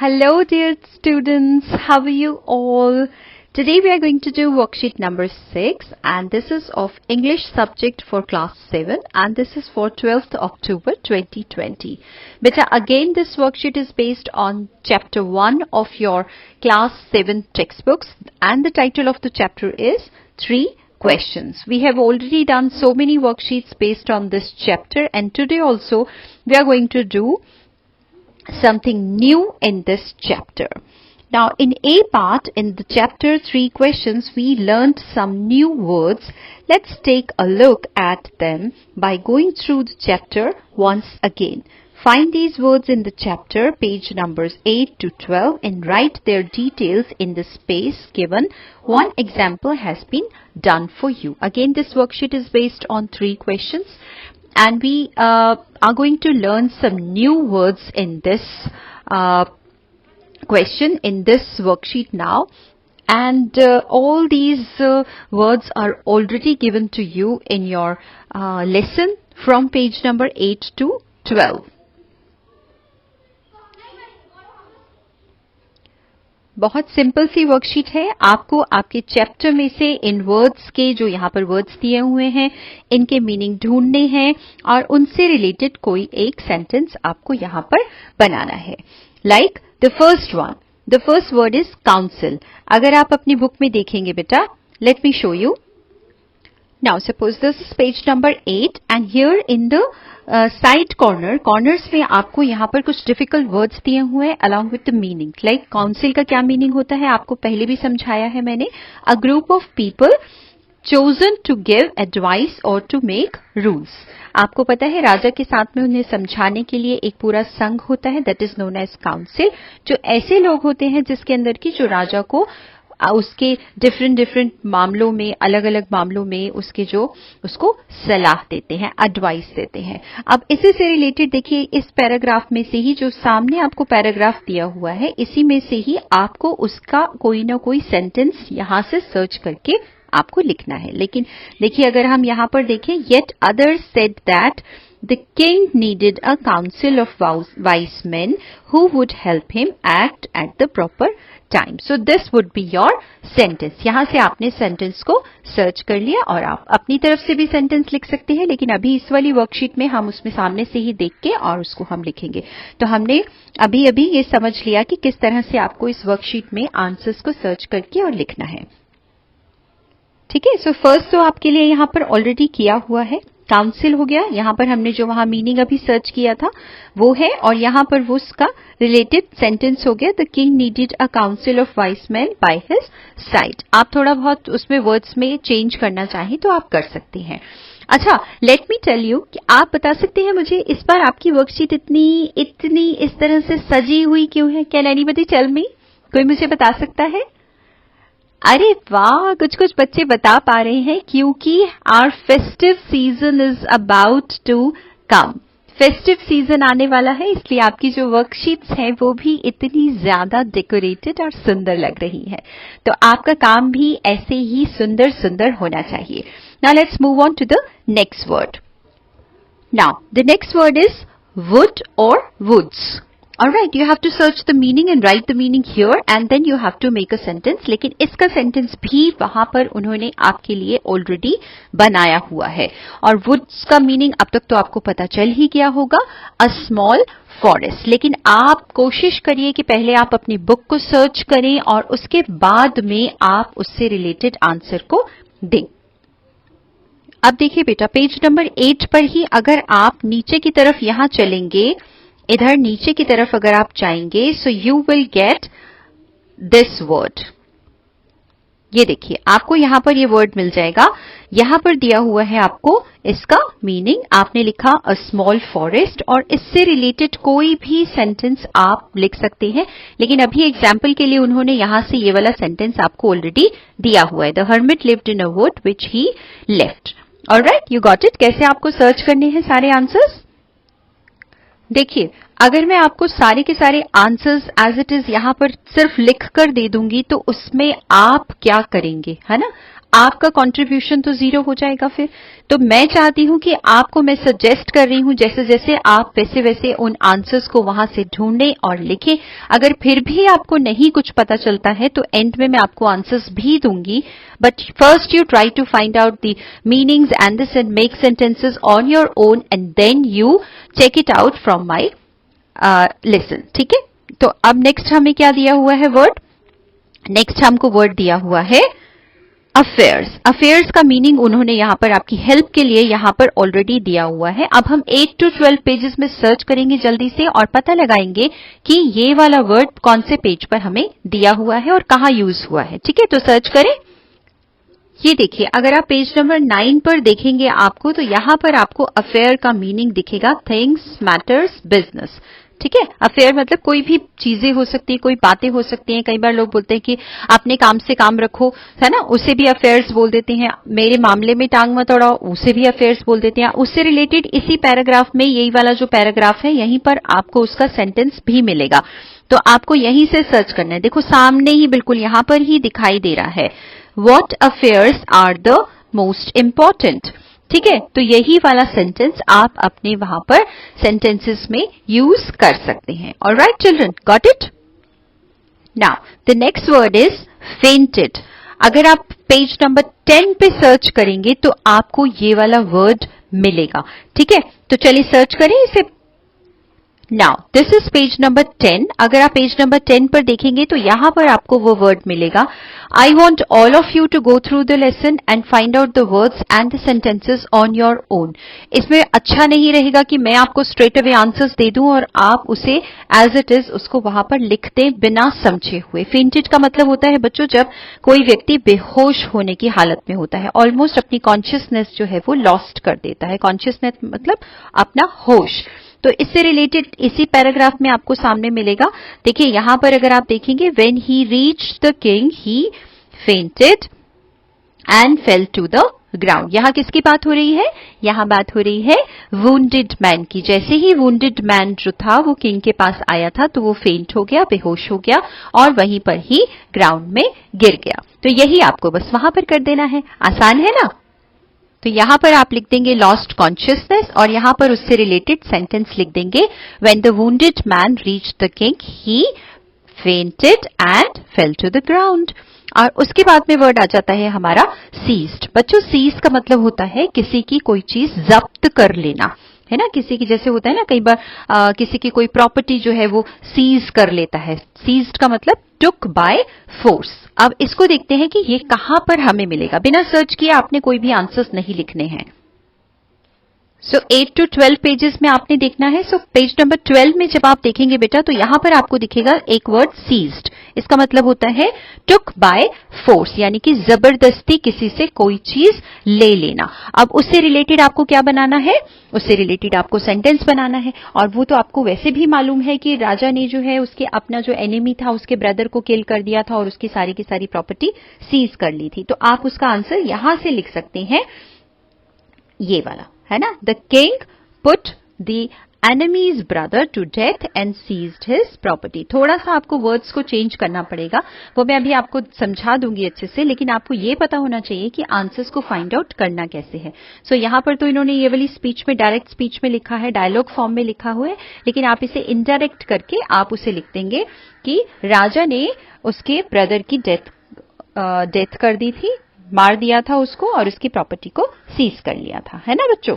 Hello dear students, how are you all? Today we are going to do worksheet number 6 and this is of English subject for class 7 and this is for 12th October 2020. Beta, again this worksheet is based on chapter 1 of your class 7 textbooks and the title of the chapter is 3 questions. We have already done so many worksheets based on this chapter and today also we are going to do something new in this chapter. Now in A part in the chapter 3 questions we learned some new words. Let's take a look at them by going through the chapter once again. Find these words in the chapter page numbers 8 to 12 and write their details in the space given. One example has been done for you. Again this worksheet is based on 3 questions. And we are going to learn some new words in this question, in this worksheet now. And all these words are already given to you in your lesson from page number 8 to 12. बहुत simple सी worksheet है. आपको आपके chapter में से इन words के जो यहाँ पर वर्ड्स दिए हुए हैं इनके मीनिंग ढूंढने हैं और उनसे रिलेटेड कोई एक सेंटेंस आपको यहाँ पर बनाना है. Like the first one, the first word is council. अगर आप अपनी बुक में देखेंगे बेटा, let me show you. Now suppose this is page number 8 and here in the side corners में आपको यहाँ पर कुछ difficult words दिए हुए हैं along with the meaning. Like council का क्या meaning होता है आपको पहले भी समझाया है मैंने. A group of people chosen to give advice or to make rules. आपको पता है राजा के साथ में उन्हें समझाने के लिए एक पूरा संघ होता है that is known as council. जो ऐसे लोग होते हैं जिसके अंदर की जो राजा को उसके डिफरेंट मामलों में, अलग अलग मामलों में उसको सलाह देते हैं, एडवाइस देते हैं. अब इसी से रिलेटेड देखिए इस पैराग्राफ में से ही जो सामने आपको पैराग्राफ दिया हुआ है इसी में से ही आपको उसका कोई ना कोई सेंटेंस यहां से सर्च करके आपको लिखना है. लेकिन देखिए अगर हम यहां पर देखें, yet others said that the king needed a council of wise men who would help him act at the proper time. So this would be your sentence. यहाँ से आपने सेंटेंस को सर्च कर लिया और आप अपनी तरफ से भी सेंटेंस लिख सकते हैं, लेकिन अभी इस वाली वर्कशीट में हम उसमें सामने से ही देख के और उसको हम लिखेंगे. तो हमने अभी ये समझ लिया कि किस तरह से आपको इस वर्कशीट में आंसर्स को सर्च करके और लिखना है. ठीक है. सो फर्स्ट तो आपके लिए यहाँ पर ऑलरेडी किया हुआ है, काउंसिल हो गया. यहाँ पर हमने जो वहां मीनिंग अभी सर्च किया था वो है और यहाँ पर वो उसका रिलेटेड सेंटेंस हो गया. The king needed a council of vice man by his side. आप थोड़ा बहुत उसमें वर्ड्स में चेंज करना चाहें तो आप कर सकते हैं. अच्छा, लेट मी टेल यू कि आप बता सकते हैं मुझे इस बार आपकी वर्कशीट इतनी इस तरह से सजी हुई क्यों है? Can anybody tell me? कोई मुझे बता सकता है? अरे वाह, कुछ बच्चे बता पा रहे हैं क्योंकि our festive season is about to come. Festive season आने वाला है इसलिए आपकी जो वर्कशीट्स हैं वो भी इतनी ज्यादा डेकोरेटेड और सुंदर लग रही है. तो आपका काम भी ऐसे ही सुंदर होना चाहिए. Now let's move on to the next word. Now the next word is wood और woods. Alright, you have to search the meaning and write the meaning here and then you have to make a sentence. लेकिन इसका sentence भी वहां पर उन्होंने आपके लिए already बनाया हुआ है. और woods का मीनिंग अब तक तो आपको पता चल ही गया होगा, a small forest. लेकिन आप कोशिश करिए कि पहले आप अपनी बुक को सर्च करें और उसके बाद में आप उससे रिलेटेड आंसर को दें. अब देखिए बेटा, पेज नंबर 8 पर ही अगर आप नीचे की तरफ यहां चलेंगे, इधर नीचे की तरफ अगर आप जाएंगे, so you will get this word. ये देखिए आपको यहां पर ये वर्ड मिल जाएगा. यहां पर दिया हुआ है आपको इसका मीनिंग. आपने लिखा अ स्मॉल फॉरेस्ट और इससे रिलेटेड कोई भी सेंटेंस आप लिख सकते हैं. लेकिन अभी एग्जाम्पल के लिए उन्होंने यहां से ये वाला सेंटेंस आपको ऑलरेडी दिया हुआ है. The hermit lived in a would which he left. Alright, you got it. कैसे आपको सर्च करने हैं सारे आंसर्स? देखिए, अगर मैं आपको सारे के सारे आंसर्स एज इट इज यहां पर सिर्फ लिख कर दे दूंगी तो उसमें आप क्या करेंगे, है ना? आपका कंट्रीब्यूशन तो जीरो हो जाएगा फिर। तो मैं चाहती हूं कि आपको मैं सजेस्ट कर रही हूं जैसे जैसे आप वैसे वैसे उन आंसर्स को वहां से ढूंढें और लिखें। अगर फिर भी आपको नहीं कुछ पता चलता है तो एंड में मैं आपको आंसर्स भी दूंगी, but first you try to find out the meanings and the make sentences on your own and then you check it out from my lesson. ठीक है, तो अब नेक्स्ट हमें क्या दिया हुआ है वर्ड? नेक्स्ट हमको वर्ड दिया हुआ है अफेयर्स। अफेयर्स का मीनिंग उन्होंने यहां पर आपकी हेल्प के लिए यहां पर ऑलरेडी दिया हुआ है। अब हम 8 to 12 पेजेस में सर्च करेंगे जल्दी से और पता लगाएंगे कि ये वाला वर्ड कौन से पेज पर हमें दिया हुआ है और कहां यूज हुआ है। ठीक है, तो सर्च करें। ये देखिए, अगर आप पेज नंबर 9 पर देखेंगे आपको, तो यहां पर आपको अफेयर का मीनिंग दिखेगा, थिंग्स मैटर्स बिजनेस। ठीक है, अफेयर मतलब कोई भी चीजें हो सकती है, कोई बातें हो सकती हैं। कई बार लोग बोलते हैं कि अपने काम से काम रखो, है ना, उसे भी अफेयर्स बोल देते हैं। मेरे मामले में टांग मत अड़ाओ, उसे भी अफेयर्स बोल देते हैं। उससे रिलेटेड इसी पैराग्राफ में, यही वाला जो पैराग्राफ है, यहीं पर आपको उसका सेंटेंस भी मिलेगा। तो आपको यहीं से सर्च करना है। देखो सामने ही बिल्कुल यहां पर ही दिखाई दे रहा है, What affairs are the most important? ठीक है, तो यही वाला सेंटेंस आप अपने वहां पर सेंटेंसेस में यूज कर सकते हैं। Alright children, got it? Now the next word is fainted. अगर आप पेज नंबर 10 पे सर्च करेंगे तो आपको ये वाला वर्ड मिलेगा। ठीक है, तो चलिए सर्च करें इसे। Now this is page number 10। अगर आप पेज नंबर 10 पर देखेंगे तो यहां पर आपको वो वर्ड मिलेगा। I want all of you to go through the lesson and find out the words and the sentences on your own. इसमें अच्छा नहीं रहेगा कि मैं आपको स्ट्रेट अवे आंसर्स दे दूं और आप उसे एज इट इज उसको वहां पर लिख दें बिना समझे हुए। फेंटेड का मतलब होता है बच्चों जब कोई व्यक्ति बेहोश होने की हालत में होता है, ऑलमोस्ट अपनी कॉन्शियसनेस जो है वो लॉस्ट कर देता है। कॉन्शियसनेस मतलब अपना होश। तो इससे रिलेटेड इसी पैराग्राफ में आपको सामने मिलेगा। देखिए यहां पर अगर आप देखेंगे, when he reached the king he fainted and fell to the ground. यहां किसकी बात हो रही है? यहां बात हो रही है वुंडेड मैन की। जैसे ही वुंडेड मैन जो था वो किंग के पास आया था तो वो फेंट हो गया, बेहोश हो गया और वहीं पर ही ग्राउंड में गिर गया। तो यही आपको बस वहां पर कर देना है। आसान है ना? तो यहां पर आप लिख देंगे लॉस्ट कॉन्शियसनेस और यहां पर उससे रिलेटेड सेंटेंस लिख देंगे, when the wounded man reached the king he fainted and fell to the ground. और उसके बाद में वर्ड आ जाता है हमारा सीज्ड। बच्चों सीज का मतलब होता है किसी की कोई चीज जब्त कर लेना, है ना। किसी की जैसे होता है ना, कई बार किसी की कोई प्रॉपर्टी जो है वो सीज कर लेता है। सीज्ड का मतलब टुक बाय फोर्स। अब इसको देखते हैं कि ये कहां पर हमें मिलेगा। बिना सर्च किए आपने कोई भी आंसर्स नहीं लिखने हैं। सो 8 to 12 पेजेस में आपने देखना है। सो पेज नंबर 12 में जब आप देखेंगे बेटा तो यहां पर आपको दिखेगा एक वर्ड सीज्ड। इसका मतलब होता है टुक बाय फोर्स, यानी कि जबरदस्ती किसी से कोई चीज ले लेना। अब उससे रिलेटेड आपको क्या बनाना है? उससे रिलेटेड आपको सेंटेंस बनाना है। और वो तो आपको वैसे भी मालूम है कि राजा ने जो है उसके अपना जो एनिमी था उसके ब्रदर को किल कर दिया था और उसकी सारी की सारी प्रॉपर्टी सीज कर ली थी। तो आप उसका आंसर यहां से लिख सकते हैं, ये वाला, है ना। The king put the enemy's brother to death and seized his property. थोड़ा सा आपको वर्ड्स को चेंज करना पड़ेगा, वो मैं अभी आपको समझा दूंगी अच्छे से, लेकिन आपको ये पता होना चाहिए कि आंसर्स को फाइंड आउट करना कैसे है। सो यहां पर तो इन्होंने ये वाली स्पीच में, डायरेक्ट स्पीच में लिखा है, डायलॉग फॉर्म में लिखा हुआ है, लेकिन आप इसे इनडायरेक्ट करके आप उसे लिख देंगे कि राजा ने उसके ब्रदर की डेथ कर दी थी, मार दिया था उसको और उसकी प्रॉपर्टी को सीज कर लिया था, है ना बच्चों।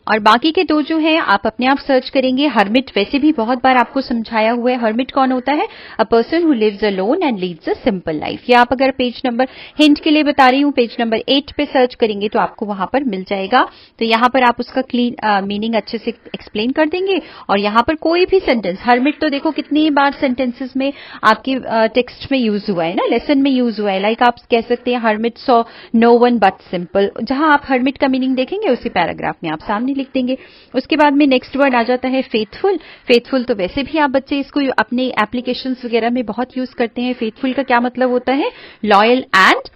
और बाकी के दो जो हैं आप अपने आप सर्च करेंगे। हर्मिट वैसे भी बहुत बार आपको समझाया हुआ है। हर्मिट कौन होता है? A person who lives alone and leads a simple life. या आप अगर पेज नंबर, हिंट के लिए बता रही हूं, पेज नंबर 8 पे सर्च करेंगे तो आपको वहां पर मिल जाएगा। तो यहां पर आप उसका क्लीन मीनिंग अच्छे से एक्सप्लेन कर देंगे। और यहां पर कोई भी सेंटेंस, हर्मिट तो देखो कितनी बार सेंटेंसेस में आपके टेक्स्ट में यूज हुआ है ना, लेसन में यूज हुआ है। लाइक आप कह सकते हैं hermit saw no one but simple. जहां आप हर्मिट का मीनिंग देखेंगे उसी पैराग्राफ में आप सामने लिख देंगे। उसके बाद में नेक्स्ट वर्ड आ जाता है फेथफुल। फेथफुल तो वैसे भी आप बच्चे इसको अपने एप्लीकेशंस वगैरह में बहुत यूज करते हैं। फेथफुल का क्या मतलब होता है? Loyal and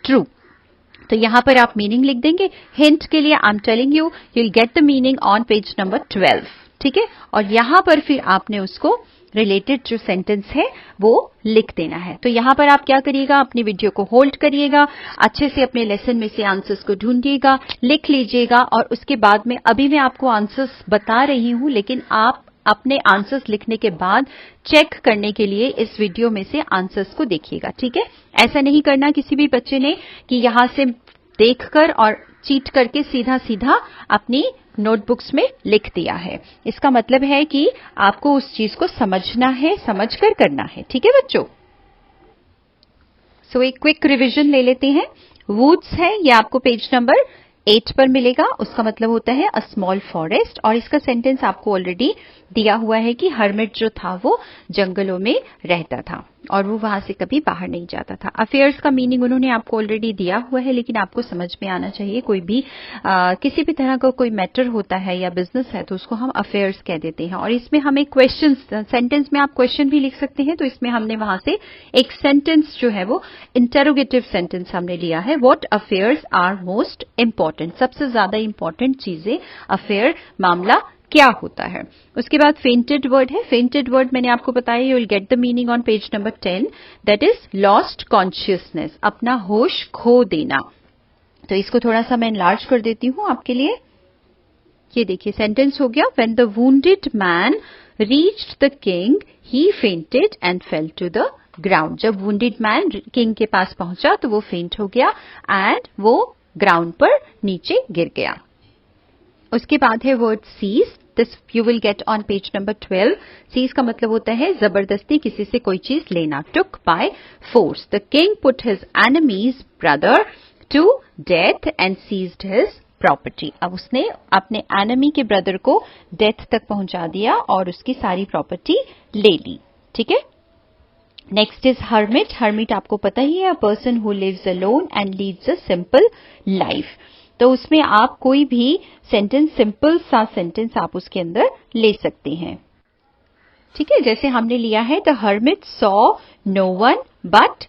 true. तो यहां पर आप मीनिंग लिख देंगे। हिंट के लिए I am telling you, you will get the meaning on page number 12। ठीक है। और यहां पर फिर आपने उसको रिलेटेड जो सेंटेंस है वो लिख देना है। तो यहां पर आप क्या करिएगा, अपनी वीडियो को होल्ड करिएगा, अच्छे से अपने लेसन में से आंसर्स को ढूंढिएगा, लिख लीजिएगा, और उसके बाद में अभी मैं आपको आंसर्स बता रही हूं, लेकिन आप अपने आंसर्स लिखने के बाद चेक करने के लिए इस वीडियो में से आंसर्स को देखिएगा, ठीक है। ऐसा नहीं करना किसी भी बच्चे ने कि यहां से देखकर और चीट करके सीधा सीधा अपनी नोटबुक्स में लिख दिया है। इसका मतलब है कि आपको उस चीज को समझना है, समझकर करना है, ठीक है बच्चों। सो एक क्विक रिवीजन ले लेते हैं। वुड्स है, ये आपको पेज नंबर 8 पर मिलेगा। उसका मतलब होता है अ स्मॉल फॉरेस्ट, और इसका सेंटेंस आपको ऑलरेडी दिया हुआ है कि हर्मिट जो था वो जंगलों में रहता था और वो वहां से कभी बाहर नहीं जाता था। अफेयर्स का मीनिंग उन्होंने आपको ऑलरेडी दिया हुआ है, लेकिन आपको समझ में आना चाहिए। कोई भी किसी भी तरह का कोई मैटर होता है या बिजनेस है तो उसको हम अफेयर्स कह देते हैं। और इसमें हमें क्वेश्चन, सेंटेंस में आप क्वेश्चन भी लिख सकते हैं, तो इसमें हमने वहां से एक सेंटेंस जो है वो इंटरोगेटिव सेंटेंस हमने लिया है। What affairs are most important, सबसे ज्यादा इंपॉर्टेंट चीजें, अफेयर, मामला क्या होता है। उसके बाद फेंटेड वर्ड है। फेंटेड वर्ड मैंने आपको बताया, you will get the meaning on page number 10, that is lost consciousness, अपना होश खो देना। तो इसको थोड़ा सा मैं एनलार्ज कर देती हूं आपके लिए। ये देखिए सेंटेंस हो गया, when the wounded man reached the king he fainted and fell to the ground. जब वुंडेड मैन किंग के पास पहुंचा तो वो फेंट हो गया एंड वो ग्राउंड पर नीचे गिर गया। उसके बाद है word seize, this you will get on page number 12। Seize का मतलब होता है जबरदस्ती किसी से कोई चीज लेना, took by force. The king put his enemy's brother to death and seized his property. अब उसने अपने एनिमी के ब्रदर को डेथ तक पहुंचा दिया और उसकी सारी प्रॉपर्टी ले ली, ठीक है। Next is hermit. हर्मिट आपको पता ही है, a person who lives alone and leads a simple life. तो उसमें आप कोई भी सेंटेंस, सिंपल सा सेंटेंस आप उसके अंदर ले सकते हैं, ठीक है। जैसे हमने लिया है, the hermit saw no one but,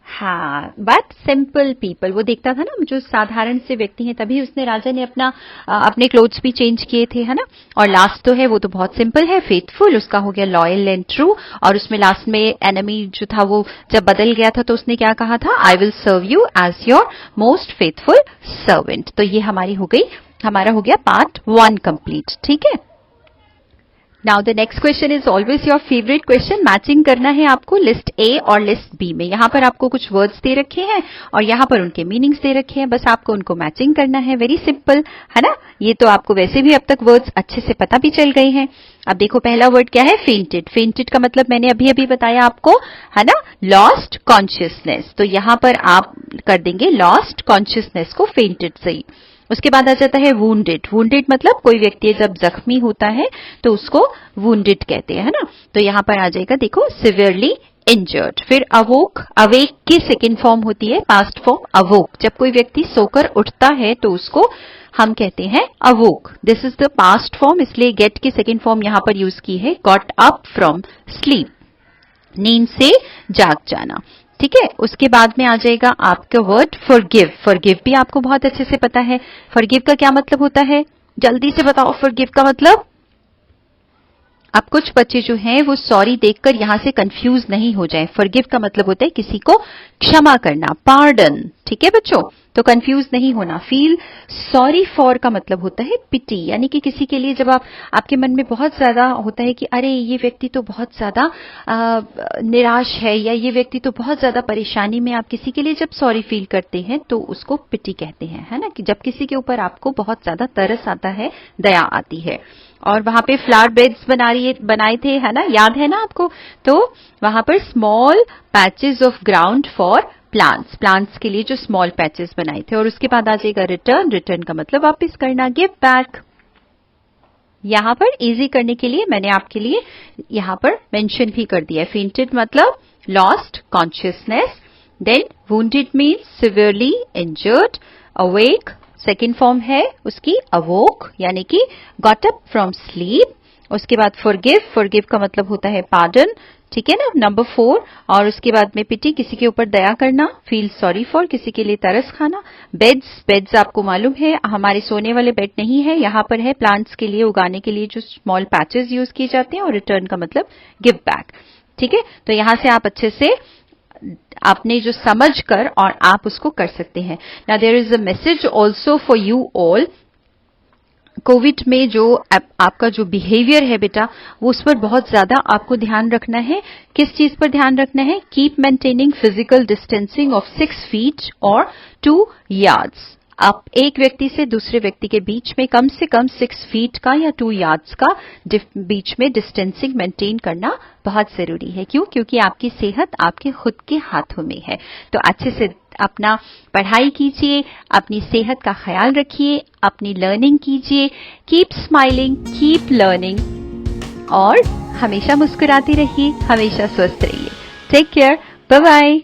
हाँ, बट सिंपल पीपल। वो देखता था ना जो साधारण से व्यक्ति हैं, तभी उसने, राजा ने अपने क्लोथ्स भी चेंज किए थे, है ना। और लास्ट तो है वो तो बहुत सिंपल है, फेथफुल, उसका हो गया लॉयल एंड ट्रू। और उसमें लास्ट में एनिमी जो था वो जब बदल गया था तो उसने क्या कहा था, I will serve you as your most faithful servant. तो ये हमारी हो गई, हमारा हो गया पार्ट 1 कंप्लीट, ठीक है। Now the next question is always your favourite question. Matching करना है आपको लिस्ट ए और लिस्ट बी में। यहां पर आपको कुछ वर्ड्स दे रखे हैं और यहां पर उनके मीनिंग्स दे रखे हैं, बस आपको उनको मैचिंग करना है। वेरी सिंपल है ना। ये तो आपको वैसे भी अब तक वर्ड्स अच्छे से पता भी चल गए हैं। अब देखो पहला वर्ड क्या है, फेंटेड। फेंटेड का मतलब मैंने अभी अभी बताया आपको, है ना, लॉस्ट कॉन्शियसनेस। तो यहां पर आप कर देंगे लॉस्ट कॉन्शियसनेस को फेंटेड से ही। उसके बाद आ जाता है वुंडेड। वुंडेड मतलब कोई व्यक्ति जब जख्मी होता है तो उसको वुंडेड कहते हैं, है ना। तो यहां पर आ जाएगा देखो सिवियरली इंजर्ड। फिर अवोक, अवेक की सेकेंड फॉर्म होती है, पास्ट फॉर्म अवोक। जब कोई व्यक्ति सोकर उठता है तो उसको हम कहते हैं अवोक। This is the past form, इसलिए गेट की सेकेंड फॉर्म यहां पर यूज की है, गॉट अप फ्रॉम स्लीप, नींद से जाग जाना, ठीक है। उसके बाद में आ जाएगा आपका वर्ड फॉरगिव। फॉरगिव भी आपको बहुत अच्छे से पता है। फॉरगिव का क्या मतलब होता है, जल्दी से बताओ। फॉरगिव का मतलब, अब कुछ बच्चे जो हैं वो सॉरी देखकर यहां से कंफ्यूज नहीं हो जाएं। फॉरगिव का मतलब होता है किसी को क्षमा करना, पार्डन, ठीक है बच्चों। तो कंफ्यूज नहीं होना। फील सॉरी फॉर का मतलब होता है पिटी, यानी कि किसी के लिए जब आपके मन में बहुत ज्यादा होता है कि अरे ये व्यक्ति तो बहुत ज्यादा निराश है या ये व्यक्ति तो बहुत ज्यादा परेशानी में, आप किसी के लिए जब सॉरी फील करते हैं तो उसको पिटी कहते हैं, है ना। कि जब किसी के ऊपर आपको बहुत ज्यादा तरस आता है, दया आती है। और वहां पे फ्लावर बेड्स बनाए थे, है ना, याद है ना आपको। तो वहां पर small patches of ground for plants, plants के लिए जो स्मॉल पैचेस बनाए थे। और उसके बाद आ जाएगा रिटर्न। रिटर्न का मतलब वापस करना, गिव बैक। यहां पर इजी करने के लिए मैंने आपके लिए यहां पर मेंशन भी कर दिया है। फेंटेड मतलब lost consciousness, then wounded means severely injured, awake second form है उसकी अवोक, यानी कि गॉट अप फ्रॉम स्लीप। उसके बाद फॉरगिव, फॉरगिव का मतलब होता है पार्डन, ठीक है ना, नंबर 4। और उसके बाद में पिटी, किसी के ऊपर दया करना, फील सॉरी फॉर, किसी के लिए तरस खाना। बेड्स आपको मालूम है हमारे सोने वाले बेड नहीं है, यहाँ पर है प्लांट्स के लिए उगाने के लिए जो स्मॉल पैचेस यूज किए जाते हैं, और रिटर्न का मतलब गिव बैक। ठीक है, तो यहां से आप अच्छे से आपने जो समझ कर और आप उसको कर सकते हैं। Now there is a message also for you all. COVID में जो आपका जो बिहेवियर है बेटा, वो उस पर बहुत ज्यादा आपको ध्यान रखना है। किस चीज पर ध्यान रखना है? Keep maintaining physical distancing of 6 feet और 2 यार्ड्स। आप एक व्यक्ति से दूसरे व्यक्ति के बीच में कम से कम 6 फीट का या 2 यार्ड्स का बीच में डिस्टेंसिंग मेंटेन करना बहुत जरूरी है। क्यों? क्योंकि आपकी सेहत आपके खुद के हाथों में है। तो अच्छे से अपना पढ़ाई कीजिए, अपनी सेहत का ख्याल रखिए, अपनी लर्निंग कीजिए। कीप स्माइलिंग, कीप लर्निंग, और हमेशा मुस्कुराते रहिए, हमेशा स्वस्थ रहिए। Take care, bye bye.